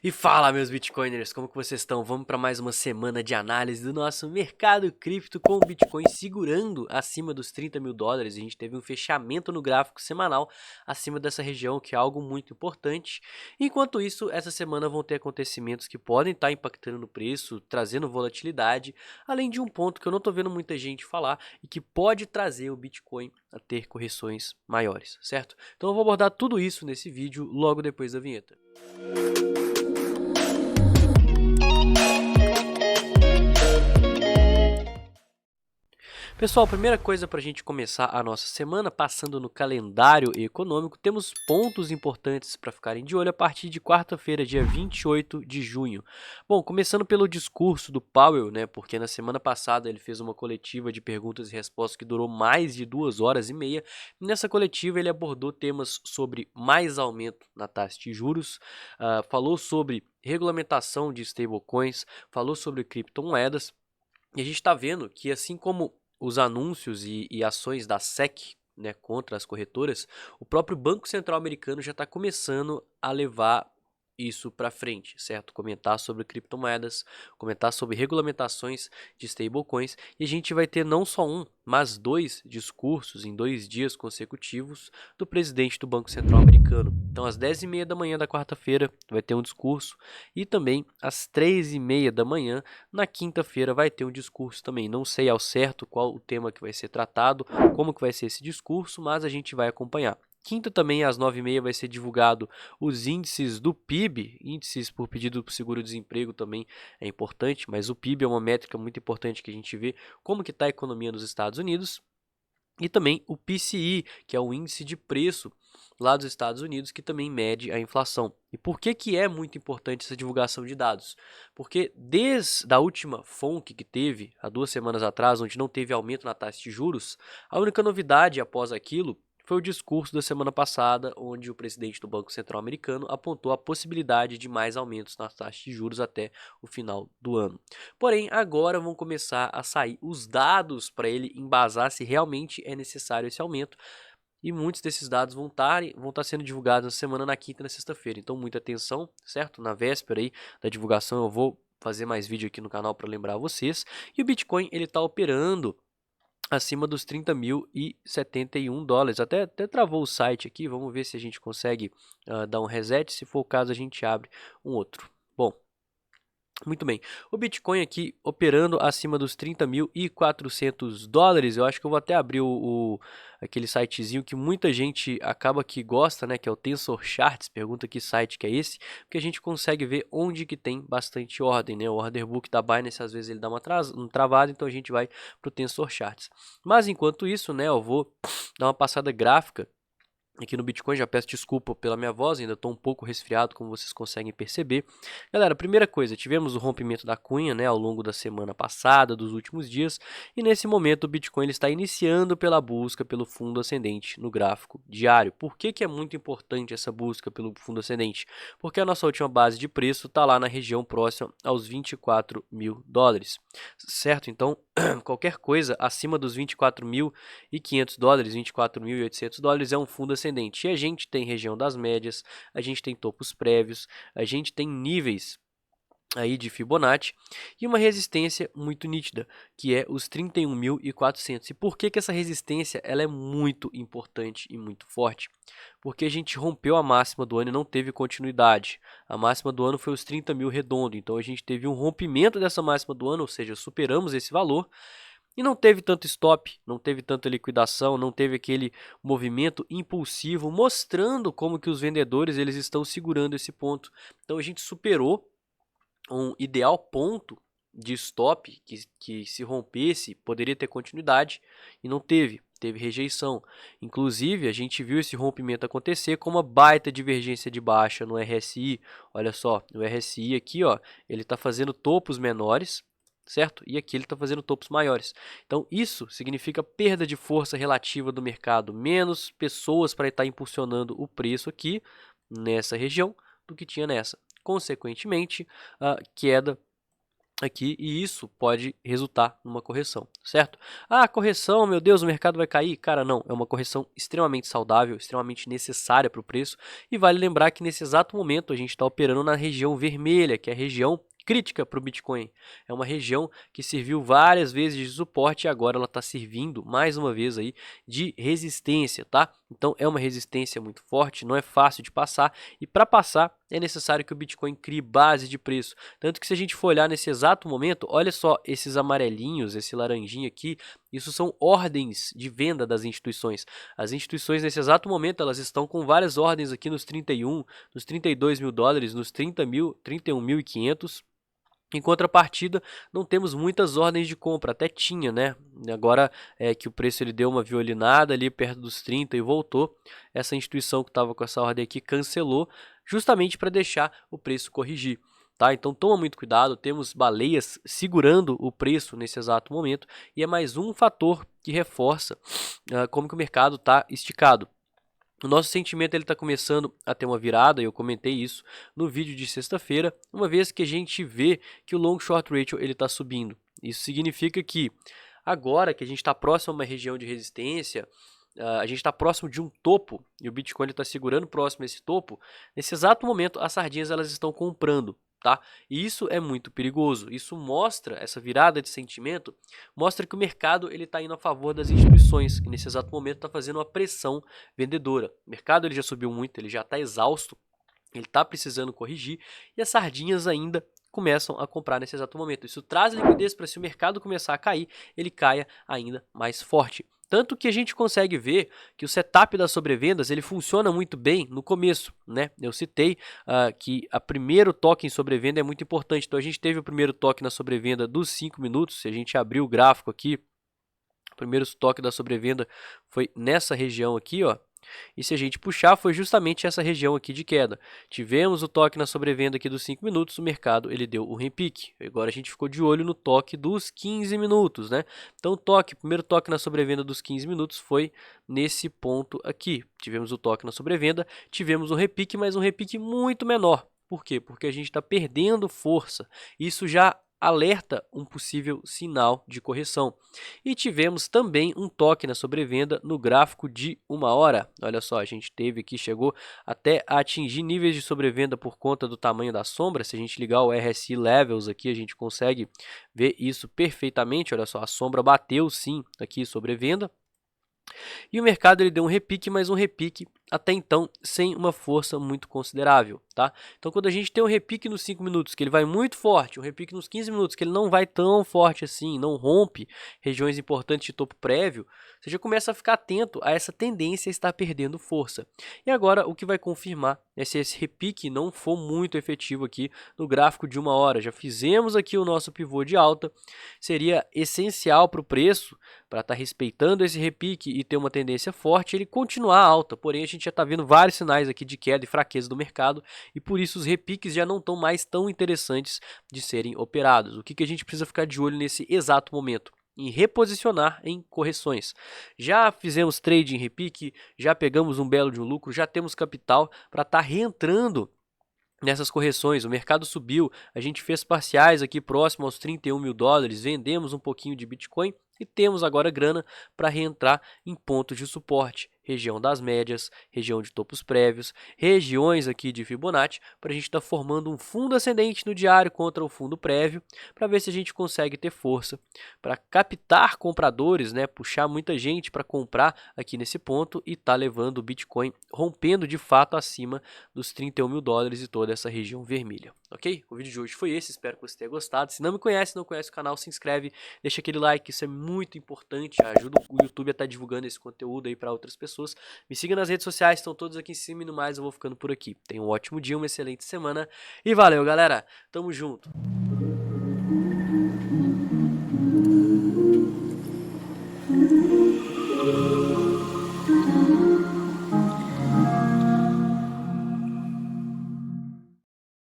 E fala, meus Bitcoiners, como que vocês estão? Vamos para mais uma semana de análise do nosso mercado cripto com o Bitcoin segurando acima dos 30 mil dólares. A gente teve um fechamento no gráfico semanal acima dessa região, que é algo muito importante. Enquanto isso, essa semana vão ter acontecimentos que podem estar impactando no preço, trazendo volatilidade, além de um ponto que eu não estou vendo muita gente falar e que pode trazer o Bitcoin a ter correções maiores, certo? Então eu vou abordar tudo isso nesse vídeo logo depois da vinheta. Pessoal, primeira coisa para a gente começar a nossa semana, passando no calendário econômico, temos pontos importantes para ficarem de olho a partir de quarta-feira, dia 28 de junho. Bom, começando pelo discurso do Powell, né, porque na semana passada ele fez uma coletiva de perguntas e respostas que durou mais de 2 horas e meia. Nessa coletiva ele abordou temas sobre mais aumento na taxa de juros, falou sobre regulamentação de stablecoins, falou sobre criptomoedas, e a gente está vendo que assim como os anúncios e ações da SEC, né, contra as corretoras, o próprio Banco Central americano já está começando a levar isso para frente, certo? Comentar sobre criptomoedas, comentar sobre regulamentações de stablecoins, e a gente vai ter não só um, mas dois discursos em 2 dias consecutivos do presidente do Banco Central americano. Então, às 10h30 da manhã da quarta-feira vai ter um discurso, e também às 3h30 da manhã na quinta-feira vai ter um discurso também. Não sei ao certo qual o tema que vai ser tratado, como que vai ser esse discurso, mas a gente vai acompanhar. Quinta também, às 9h30, vai ser divulgado os índices do PIB, índices por pedido do seguro-desemprego também é importante, mas o PIB é uma métrica muito importante que a gente vê como que está a economia nos Estados Unidos. E também o PCI, que é o índice de preço lá dos Estados Unidos, que também mede a inflação. E por que que é muito importante essa divulgação de dados? Porque desde a última FONC que teve, há 2 semanas atrás, onde não teve aumento na taxa de juros, a única novidade após aquilo foi o discurso da semana passada, onde o presidente do Banco Central americano apontou a possibilidade de mais aumentos nas taxas de juros até o final do ano. Porém, agora vão começar a sair os dados para ele embasar se realmente é necessário esse aumento. E muitos desses dados vão estar sendo divulgados na semana, na quinta e na sexta-feira. Então, muita atenção, certo? Na véspera aí da divulgação, eu vou fazer mais vídeo aqui no canal para lembrar vocês. E o Bitcoin, ele está operando acima dos 30.071 dólares. Até travou o site aqui, vamos ver se a gente consegue dar um reset. Se for o caso, a gente abre um outro. Bom, muito bem, o Bitcoin aqui operando acima dos 30.400 dólares. Eu acho que eu vou até abrir aquele sitezinho que muita gente acaba que gosta, né, que é o Tensor Charts. Pergunta que site que é esse, porque a gente consegue ver onde que tem bastante ordem, né? O order book da Binance às vezes ele dá um travado, então a gente vai para o Tensor Charts. Mas enquanto isso, né, eu vou dar uma passada gráfica aqui no Bitcoin. Já peço desculpa pela minha voz, ainda estou um pouco resfriado, como vocês conseguem perceber. Galera, primeira coisa, tivemos o rompimento da cunha, né, ao longo da semana passada, dos últimos dias, e nesse momento o Bitcoin ele está iniciando pela busca pelo fundo ascendente no gráfico diário. Por que que é muito importante essa busca pelo fundo ascendente? Porque a nossa última base de preço está lá na região próxima aos 24 mil dólares, certo? Então, qualquer coisa acima dos 24.500 dólares, 24.800 dólares é um fundo ascendente. E a gente tem região das médias, a gente tem topos prévios, a gente tem níveis aí de Fibonacci e uma resistência muito nítida, que é os 31.400. E por que que essa resistência ela é muito importante e muito forte? Porque a gente rompeu a máxima do ano e não teve continuidade. A máxima do ano foi os 30 mil redondo, então a gente teve um rompimento dessa máxima do ano, ou seja, superamos esse valor. E não teve tanto stop, não teve tanta liquidação, não teve aquele movimento impulsivo, mostrando como que os vendedores eles estão segurando esse ponto. Então a gente superou um ideal ponto de stop que se rompesse poderia ter continuidade e não teve. Teve rejeição. Inclusive, a gente viu esse rompimento acontecer com uma baita divergência de baixa no RSI. Olha só, o RSI aqui, ó, ele está fazendo topos menores, certo? E aqui ele está fazendo topos maiores. Então, isso significa perda de força relativa do mercado, menos pessoas para estar impulsionando o preço aqui nessa região do que tinha nessa. Consequentemente, a queda aqui e isso pode resultar numa correção, certo? Ah, correção, meu Deus, o mercado vai cair? Cara, não, é uma correção extremamente saudável, extremamente necessária para o preço e vale lembrar que nesse exato momento a gente está operando na região vermelha, que é a região crítica para o Bitcoin. É uma região que serviu várias vezes de suporte e agora ela está servindo mais uma vez aí de resistência, tá? Então é uma resistência muito forte, não é fácil de passar e para passar é necessário que o Bitcoin crie base de preço. Tanto que se a gente for olhar nesse exato momento, olha só esses amarelinhos, esse laranjinha aqui, isso são ordens de venda das instituições. As instituições nesse exato momento elas estão com várias ordens aqui nos 31, nos 32 mil dólares, nos 30 mil, 31.500. Em contrapartida, não temos muitas ordens de compra, até tinha, né? Agora é que o preço ele deu uma violinada ali perto dos 30 e voltou. Essa instituição que estava com essa ordem aqui cancelou, justamente para deixar o preço corrigir. Tá? Então toma muito cuidado, temos baleias segurando o preço nesse exato momento e é mais um fator que reforça como que o mercado está esticado. O nosso sentimento ele está começando a ter uma virada, e eu comentei isso no vídeo de sexta-feira, uma vez que a gente vê que o long short ratio ele está subindo. Isso significa que agora que a gente está próximo a uma região de resistência, a gente está próximo de um topo e o Bitcoin está segurando próximo a esse topo, nesse exato momento as sardinhas elas estão comprando. Tá? E isso é muito perigoso. Isso mostra, essa virada de sentimento, mostra que o mercado ele está indo a favor das instituições, que nesse exato momento está fazendo uma pressão vendedora. O mercado ele já subiu muito, ele já está exausto, ele está precisando corrigir e as sardinhas ainda começam a comprar nesse exato momento. Isso traz liquidez para se o mercado começar a cair, ele caia ainda mais forte. Tanto que a gente consegue ver que o setup das sobrevendas ele funciona muito bem no começo, né? Eu citei que a primeiro toque em sobrevenda é muito importante. Então a gente teve o primeiro toque na sobrevenda dos 5 minutos. Se a gente abrir o gráfico aqui, o primeiro toque da sobrevenda foi nessa região aqui, ó. E se a gente puxar, foi justamente essa região aqui de queda. Tivemos o toque na sobrevenda aqui dos 5 minutos, o mercado ele deu o repique. Agora a gente ficou de olho no toque dos 15 minutos, né? Então o primeiro toque na sobrevenda dos 15 minutos foi nesse ponto aqui. Tivemos o toque na sobrevenda, tivemos um repique, mas um repique muito menor. Por quê? Porque a gente está perdendo força. Isso já alerta um possível sinal de correção. E tivemos também um toque na sobrevenda no gráfico de 1 hora. Olha só, a gente teve aqui, chegou até a atingir níveis de sobrevenda por conta do tamanho da sombra. Se a gente ligar o RSI Levels aqui, a gente consegue ver isso perfeitamente. Olha só, a sombra bateu sim aqui sobrevenda. E o mercado ele deu um repique, mas um repique até então sem uma força muito considerável, tá? Então quando a gente tem um repique nos 5 minutos que ele vai muito forte, um repique nos 15 minutos que ele não vai tão forte assim, não rompe regiões importantes de topo prévio, você já começa a ficar atento a essa tendência a estar perdendo força. E agora o que vai confirmar é se esse repique não for muito efetivo aqui no gráfico de 1 hora. Já fizemos aqui o nosso pivô de alta, seria essencial para o preço, para estar respeitando esse repique e ter uma tendência forte, ele continuar alta, porém a gente já está vendo vários sinais aqui de queda e fraqueza do mercado e por isso os repiques já não estão mais tão interessantes de serem operados. O que a gente precisa ficar de olho nesse exato momento? Em reposicionar em correções. Já fizemos trade em repique, já pegamos um belo de um lucro, já temos capital para estar reentrando nessas correções. O mercado subiu, a gente fez parciais aqui próximo aos 31 mil dólares, vendemos um pouquinho de Bitcoin e temos agora grana para reentrar em pontos de suporte, região das médias, região de topos prévios, regiões aqui de Fibonacci, para a gente estar formando um fundo ascendente no diário contra o fundo prévio, para ver se a gente consegue ter força para captar compradores, né, puxar muita gente para comprar aqui nesse ponto e tá levando o Bitcoin rompendo de fato acima dos 31 mil dólares e toda essa região vermelha, ok? O vídeo de hoje foi esse, espero que você tenha gostado. Se não me conhece, não conhece o canal, se inscreve, deixa aquele like, isso é muito importante, ajuda o YouTube a estar divulgando esse conteúdo aí para outras pessoas. Me siga nas redes sociais, estão todos aqui em cima e no mais eu vou ficando por aqui. Tenha um ótimo dia, uma excelente semana e valeu, galera! Tamo junto!